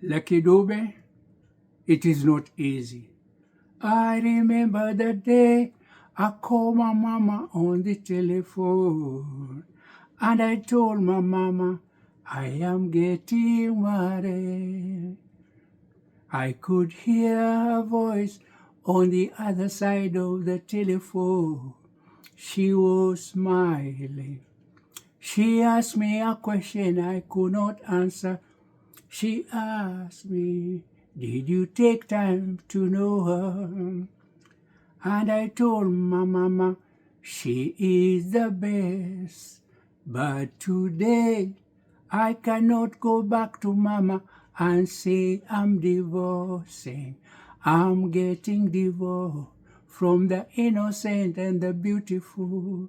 Lucky Dube, it is not easy. I remember the day I called my mama on the telephone, and I told my mama I am getting married. I could hear her voice on the other side of the telephone. She was smiling. She asked me a question I could not answer. She asked me, did you take time to know her? And I told my mama, she is the best. But today, I cannot go back to mama and say I'm divorcing. I'm getting divorced from the innocent and the beautiful.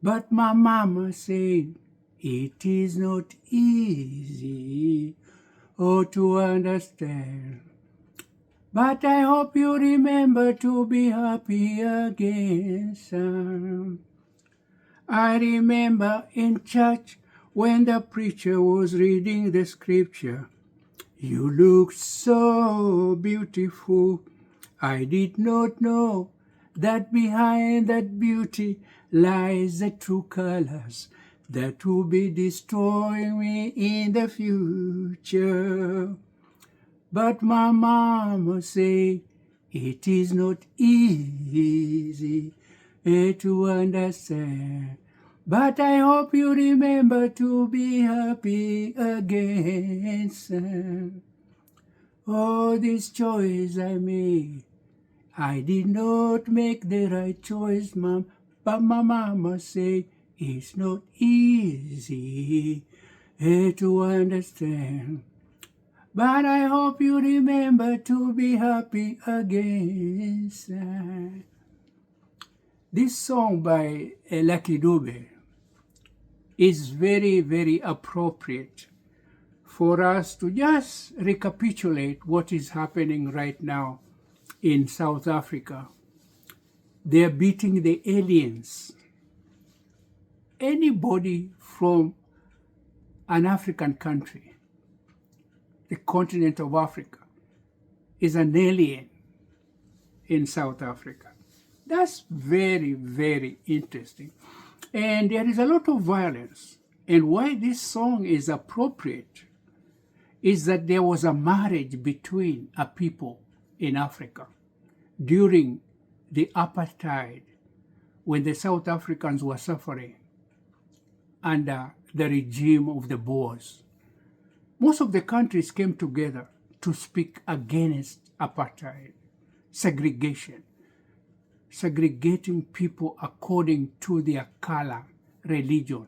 But my mama said, it is not easy to understand. But I hope you remember to be happy again, son. I remember in church when the preacher was reading the scripture. You looked so beautiful. I did not know that behind that beauty lies the true colors that will be destroying me in the future. But my mama said, it is not easy to understand. But I hope you remember to be happy again, son. Oh, this choice I made, I did not make the right choice, Mom. But my mama said, it's not easy to understand. But I hope you remember to be happy again, son. This song by Lucky Dube is very, very appropriate for us to just recapitulate what is happening right now in South Africa. They're beating the aliens. Anybody from an African country, the continent of Africa, is an alien in South Africa. That's very, very interesting. And there is a lot of violence. And why this song is appropriate is that there was a marriage between a people in Africa during the apartheid, when the South Africans were suffering under the regime of the Boers. Most of the countries came together to speak against apartheid, segregation, segregating people according to their color, religion,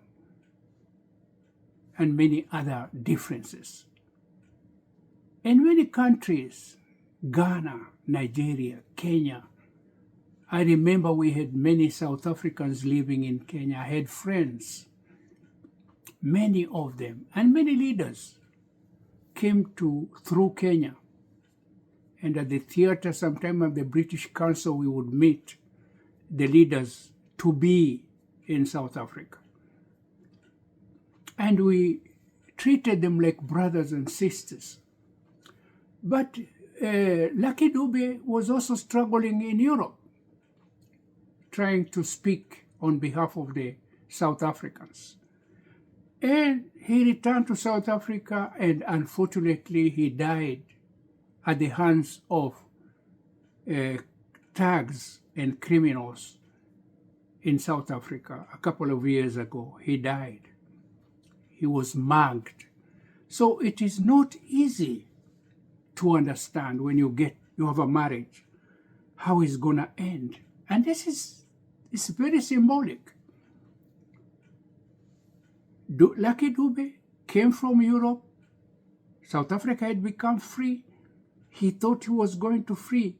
and many other differences. In many countries, Ghana, Nigeria, Kenya, I remember we had many South Africans living in Kenya. I had friends, many of them, and many leaders came through Kenya. And at the theater, sometime at the British Council, we would meet the leaders to be in South Africa. And we treated them like brothers and sisters. But Lucky Dube was also struggling in Europe, trying to speak on behalf of the South Africans. And he returned to South Africa, and unfortunately he died at the hands of thugs and criminals in South Africa a couple of years ago. He died. He was mugged. So it is not easy to understand when you have a marriage, how it's going to end. And this is very symbolic. Lucky Dube came from Europe. South Africa had become free. He thought he was going to free,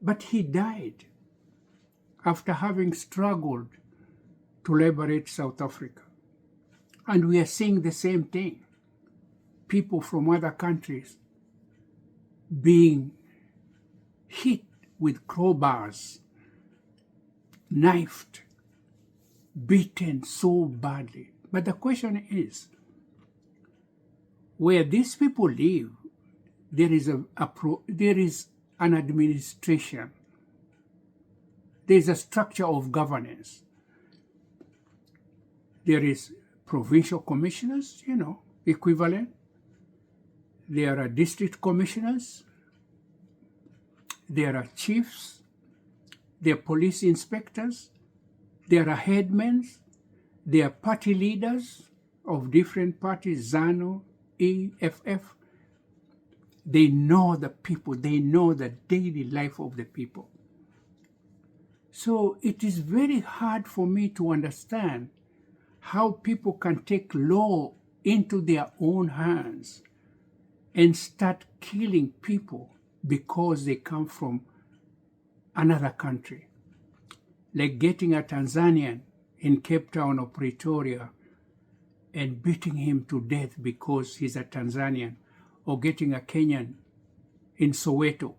but he died after having struggled to liberate South Africa. And we are seeing the same thing. People from other countries being hit with crowbars, knifed, beaten so badly. But the question is, where these people live, there is there is an administration. There is a structure of governance. There is provincial commissioners, equivalent. There are district commissioners. There are chiefs. There are police inspectors. There are headmen. There are party leaders of different parties, ZANU, EFF. They know the people. They know the daily life of the people. So it is very hard for me to understand how people can take law into their own hands and start killing people because they come from another country. Like getting a Tanzanian in Cape Town or Pretoria and beating him to death because he's a Tanzanian, or getting a Kenyan in Soweto,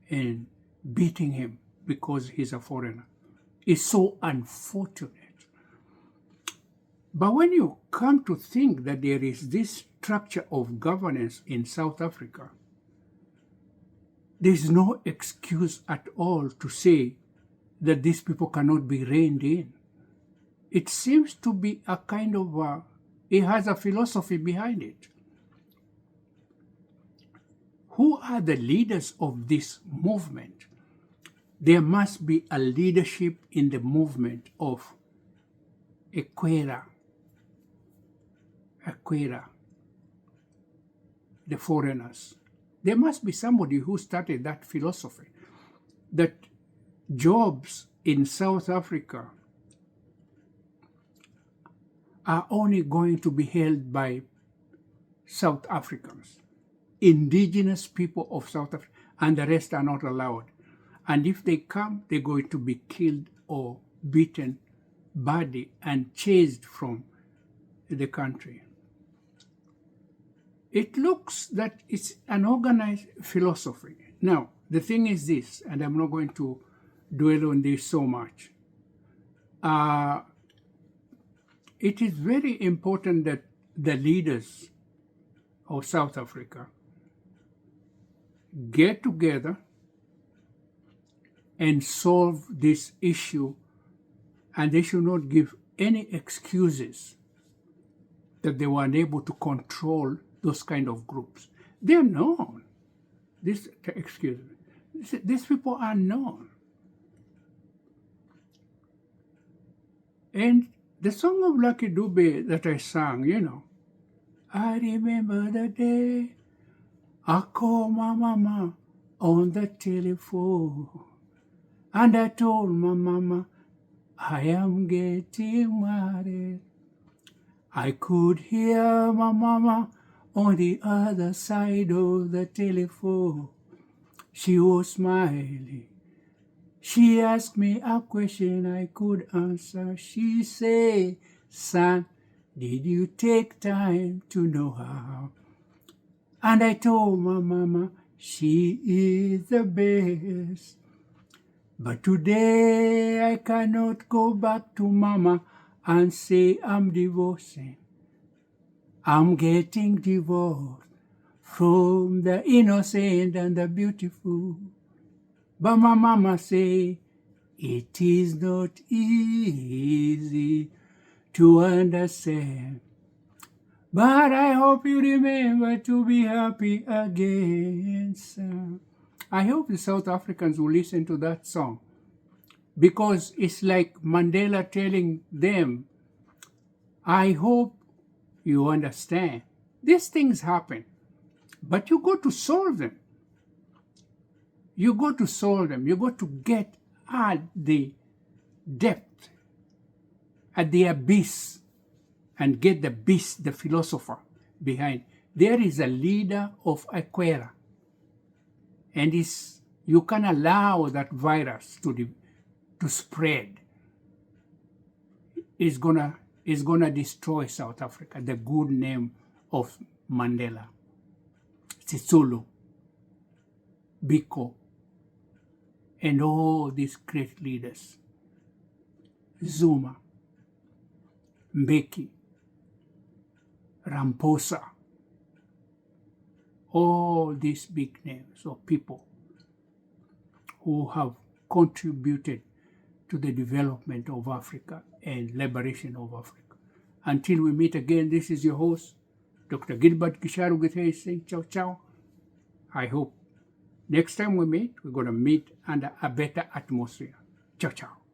and beating him because he's a foreigner. It's so unfortunate. But when you come to think that there is this structure of governance in South Africa, there's no excuse at all to say that these people cannot be reined in. It seems to be a kind of, it has a philosophy behind it. Who are the leaders of this movement? There must be a leadership in the movement of Ekweeri, the foreigners. There must be somebody who started that philosophy, that jobs in South Africa are only going to be held by South Africans, indigenous people of South Africa, and the rest are not allowed. And if they come, they're going to be killed or beaten badly and chased from the country. It looks that it's an organized philosophy. Now, the thing is this, and I'm not going to dwell on this so much. It is very important that the leaders of South Africa get together and solve this issue, and they should not give any excuses that they were unable to control those kind of groups. They're known. These people are known. And the song of Lucky Dube that I sang, I remember the day I called my mama on the telephone, and I told my mama I am getting married. I could hear my mama on the other side of the telephone. She was smiling. She asked me a question I could answer. She said, son, did you take time to know her? And I told my mama, she is the best. But today I cannot go back to mama and say I'm divorcing. I'm getting divorced from the innocent and the beautiful. But my mama say, it is not easy to understand. But I hope you remember to be happy again, son. I hope the South Africans will listen to that song, because it's like Mandela telling them, I hope you understand. These things happen, but you got to solve them. You got to solve them. You got to get at the depth, at the abyss, and get the beast, the philosopher behind. There is a leader of Ekweeri, and you can allow that virus to spread. It's gonna destroy South Africa, the good name of Mandela, Sisulu, Biko, and all these great leaders, Zuma, Mbeki, Ramaphosa, all these big names of people who have contributed to the development of Africa and liberation of Africa. Until we meet again, this is your host, Dr. Gilbert Githere, saying ciao, ciao. I hope next time we meet, we're going to meet under a better atmosphere. Ciao, ciao.